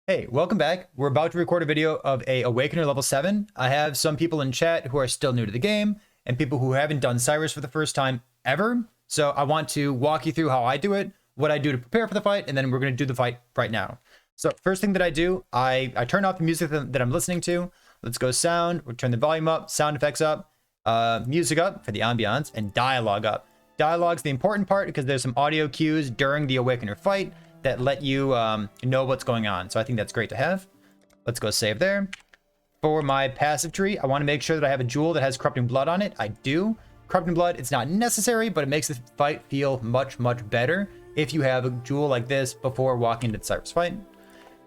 Hey, welcome back. We're about to record a video of a Awakener level 7. I have some people in chat who are still new to the game and people who haven't done Sirus for the first time ever. So I want to walk you through how I do it, what I do to prepare for the fight, and then we're going to do the fight right now. So first thing that I do, I turn off the music that I'm listening to. Let's go sound. We'll turn the volume up, sound effects up, music up for the ambiance, and dialogue up. Dialogue's the important part because there's some audio cues during the Awakener fight that let you know what's going on. So I think that's great to have. Let's go save there. For my passive tree, I want to make sure that I have a jewel that has Corrupting Blood on it. I do. Corrupting Blood, it's not necessary, but it makes the fight feel much, much better if you have a jewel like this before walking into the Sirus fight.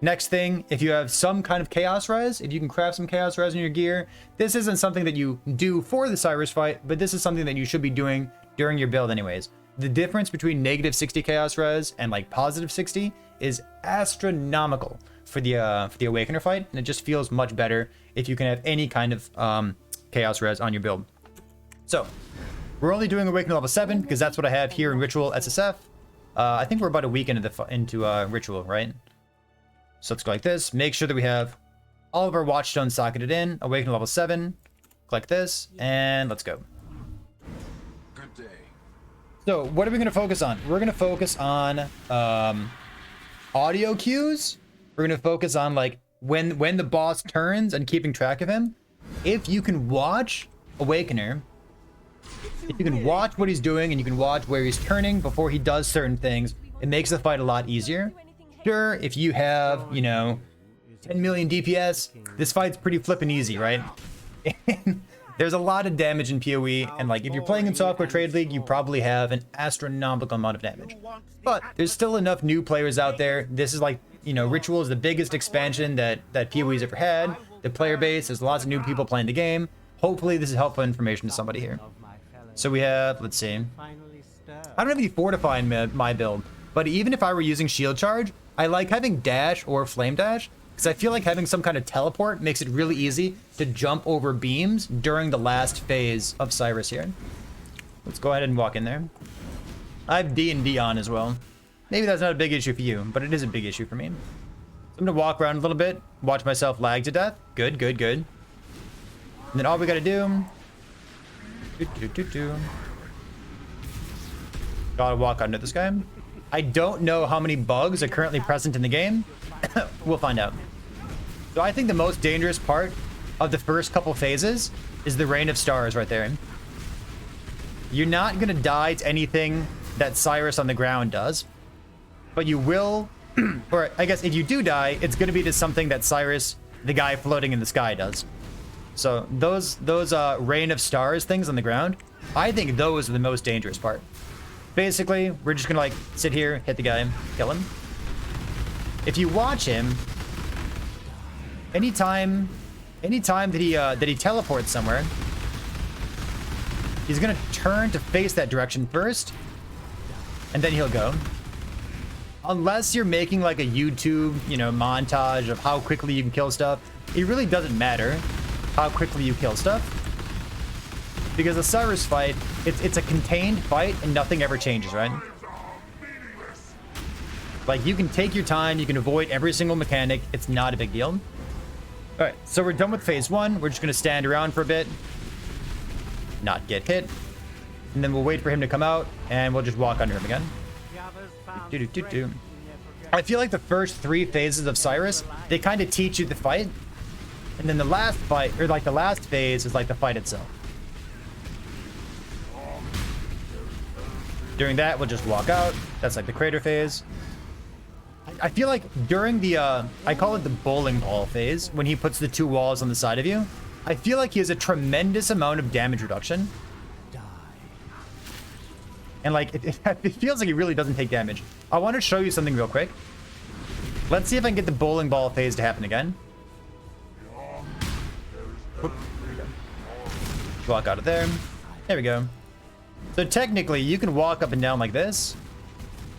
Next thing, if you have some kind of Chaos Res, if you can craft some Chaos Res in your gear, this isn't something that you do for the Sirus fight, but this is something that you should be doing during your build anyways. The difference between negative 60 Chaos Res and like positive 60 is astronomical for the Awakener fight, and it just feels much better if you can have any kind of Chaos Res on your build. So, we're only doing Awakener level 7 because that's what I have here in Ritual SSF. I think we're about a week into Ritual, right? So let's go like this. Make sure that we have all of our Watchstones socketed in. Awakener level 7. Click this, and let's go. So what are we going to focus on? We're going to focus on audio cues. We're going to focus on like when the boss turns and keeping track of him. If you can watch Awakener, if you can watch what he's doing and you can watch where he's turning before he does certain things, it makes the fight a lot easier. Sure, if you have, you know, 10 million DPS, this fight's pretty flippin' easy, right? There's a lot of damage in PoE, and like if you're playing in Software Trade League, you probably have an astronomical amount of damage. But there's still enough new players out there. This is like, you know, Ritual is the biggest expansion that PoE's ever had. The player base, there's lots of new people playing the game. Hopefully this is helpful information to somebody here. So we have, let's see. I don't have any Fortify in my build, but even if I were using Shield Charge, I like having Dash or Flame Dash, because I feel like having some kind of teleport makes it really easy to jump over beams during the last phase of Sirus here. Let's go ahead and walk in there. I have D&D on as well. Maybe that's not a big issue for you, but it is a big issue for me. So I'm going to walk around a little bit, watch myself lag to death. Good, good, good. And then all we got to do... Gotta walk under this guy. I don't know how many bugs are currently present in the game. We'll find out. So I think the most dangerous part of the first couple phases is the Rain of Stars right there. You're not gonna die to anything that Sirus on the ground does, but you will, or I guess if you do die, it's gonna be to something that Sirus, the guy floating in the sky, does. So those Rain of Stars things on the ground, I think those are the most dangerous part. Basically, we're just gonna like sit here, hit the guy, kill him. If you watch him, anytime that he teleports somewhere, he's gonna turn to face that direction first, and then he'll go. Unless you're making like a YouTube, you know, montage of how quickly you can kill stuff, it really doesn't matter how quickly you kill stuff. Because the Sirus fight, it's a contained fight and nothing ever changes, right? Like, you can take your time, you can avoid every single mechanic, it's not a big deal. Alright, so we're done with phase 1. We're just going to stand around for a bit, not get hit, and then we'll wait for him to come out, and we'll just walk under him again. I feel like the first 3 phases of Sirus, they kind of teach you the fight, and then the last fight, or like the last phase is like the fight itself. During that, we'll just walk out. That's like the crater phase. I feel like during the, I call it the bowling ball phase, when he puts the 2 walls on the side of you, I feel like he has a tremendous amount of damage reduction. And like, it feels like he really doesn't take damage. I want to show you something real quick. Let's see if I can get the bowling ball phase to happen again. Whoop. Walk out of there. There we go. So technically, you can walk up and down like this.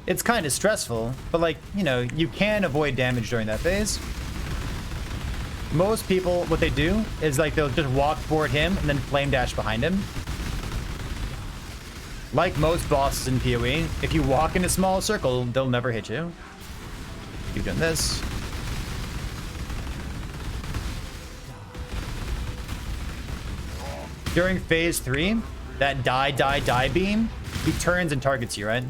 It's kind of stressful, but like, you know, you can avoid damage during that phase. Most people, what they do is like they'll just walk toward him and then flame dash behind him. Like most bosses in PoE, if you walk in a small circle, they'll never hit you. Keep doing this. During phase 3, that die beam, he turns and targets you, right?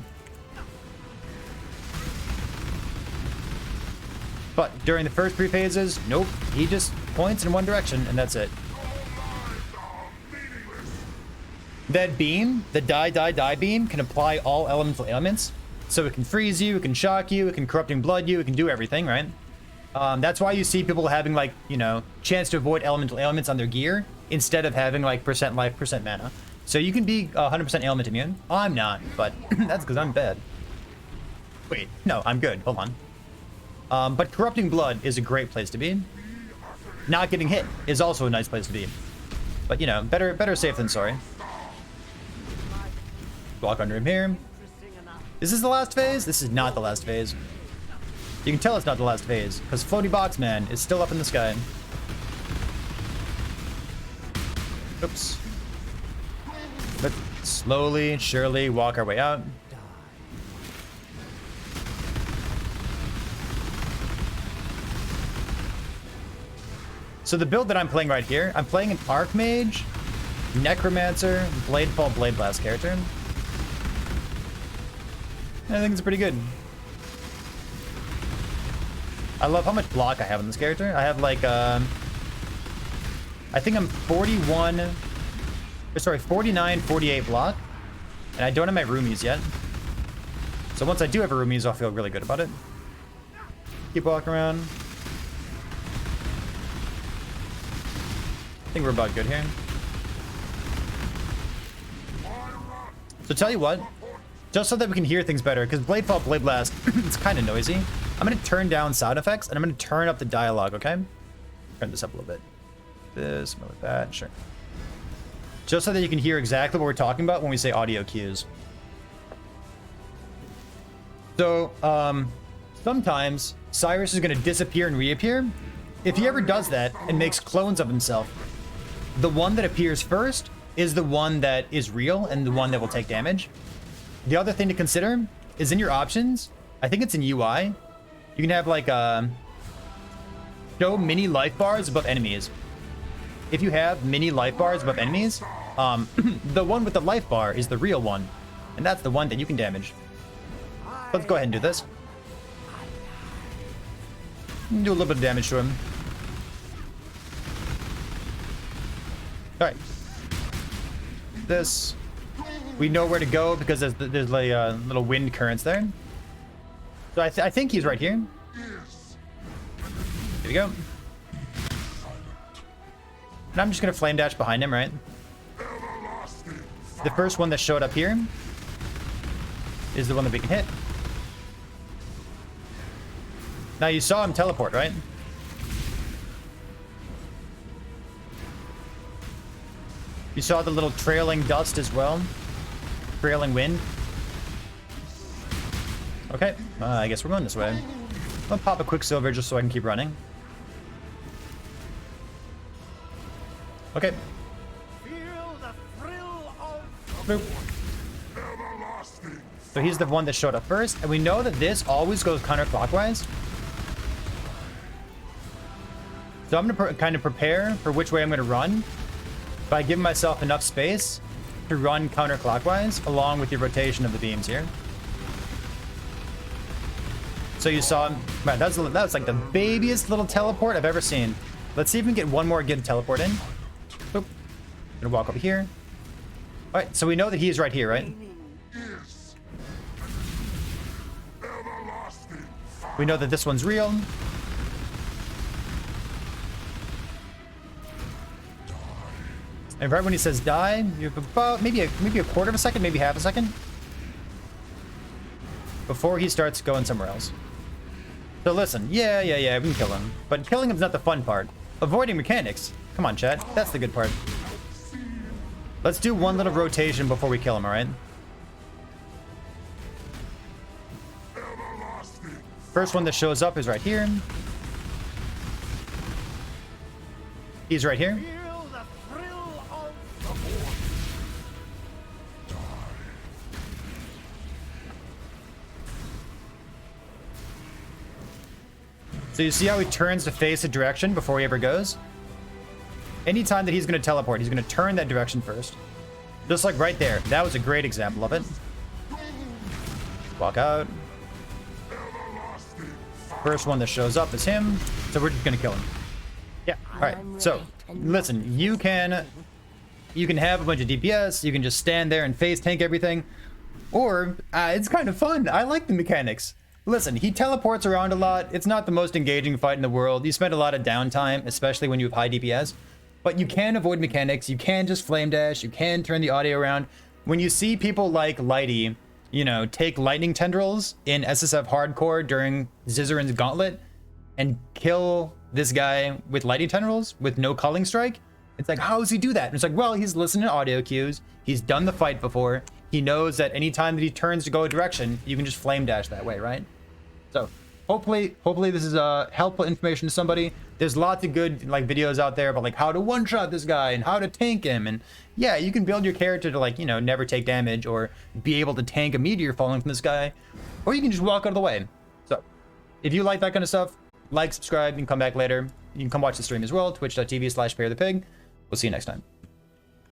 But during the first 3 phases, nope. He just points in one direction, and that's it. That beam, the die beam, can apply all elemental ailments. So it can freeze you, it can shock you, it can corrupting blood you, it can do everything, right? That's why you see people having, like, you know, chance to avoid elemental ailments on their gear instead of having, like, % life, % mana. So you can be 100% ailment immune. I'm not, but that's because I'm bad. Wait, no, I'm good. Hold on. But corrupting blood is a great place to be. Not getting hit is also a nice place to be. But, you know, better safe than sorry. Walk under him here. Is this the last phase? This is not the last phase. You can tell it's not the last phase, because Floaty Box Man is still up in the sky. Oops. Let's slowly, surely walk our way out. So the build that I'm playing right here, I'm playing an Archmage, Necromancer, Bladefall, Blade Blast character. I think it's pretty good. I love how much block I have on this character. I have like, I think I'm 49, 48 block. And I don't have my roomies yet. So once I do have a roomies, I'll feel really good about it. Keep walking around. I think we're about good here. So tell you what, just so that we can hear things better, because Bladefall, Blade Blast, it's kind of noisy. I'm going to turn down sound effects, and I'm going to turn up the dialogue, okay? Turn this up a little bit. This, something like that, sure. Just so that you can hear exactly what we're talking about when we say audio cues. So, sometimes Sirus is going to disappear and reappear. If he ever does that and makes clones of himself, the one that appears first is the one that is real and the one that will take damage. The other thing to consider is in your options, I think it's in UI, you can have like show mini life bars above enemies. If you have mini life bars above enemies, the one with the life bar is the real one, and that's the one that you can damage. Let's go ahead and do this. Do a little bit of damage to him. Alright. This. We know where to go because there's like little wind currents there. So I think he's right here. Here we go. And I'm just gonna flame dash behind him, right? The first one that showed up here is the one that we can hit. Now you saw him teleport, right? You saw the little trailing dust as well. Trailing wind. Okay, I guess we're going this way. I'll pop a Quicksilver just so I can keep running. Okay. Boop. So he's the one that showed up first, and we know that this always goes counterclockwise. So I'm going to kind of prepare for which way I'm going to run by giving myself enough space to run counterclockwise along with the rotation of the beams here. So you saw, man, that was like the babiest little teleport I've ever seen. Let's see if we can get one more good teleport in. Boop. Gonna walk over here. All right, so we know that he is right here, right? We know that this one's real. And right when he says die, you have about maybe a quarter of a second, maybe half a second before he starts going somewhere else. So listen, yeah, we can kill him. But killing him's not the fun part. Avoiding mechanics. Come on, chat. That's the good part. Let's do one little rotation before we kill him, alright? First one that shows up is right here. He's right here. So you see how he turns to face a direction before he ever goes? anytime that he's going to teleport, he's going to turn that direction first. Just like right there. That was a great example of it. Walk out. First one that shows up is him, so we're just going to kill him. Yeah, all right. So, listen, you can have a bunch of DPS, you can just stand there and phase tank everything, or it's kind of fun. I like the mechanics. Listen, he teleports around a lot. It's not the most engaging fight in the world. You spend a lot of downtime, especially when you have high DPS, but you can avoid mechanics. You can just flame dash. You can turn the audio around. When you see people like Lighty, you know, take lightning tendrils in SSF hardcore during Zizarin's gauntlet and kill this guy with lightning tendrils with no culling strike, it's like, how does he do that? And it's like, well, he's listening to audio cues. He's done the fight before. He knows that anytime that he turns to go a direction, you can just flame dash that way, right? So hopefully this is helpful information to somebody. There's lots of good like videos out there about like how to one-shot this guy and how to tank him. And yeah, you can build your character to like, you know, never take damage or be able to tank a meteor falling from the sky, or you can just walk out of the way. So if you like that kind of stuff, like, subscribe, you can come back later. You can come watch the stream as well, twitch.tv/PayerThePig. We'll see you next time.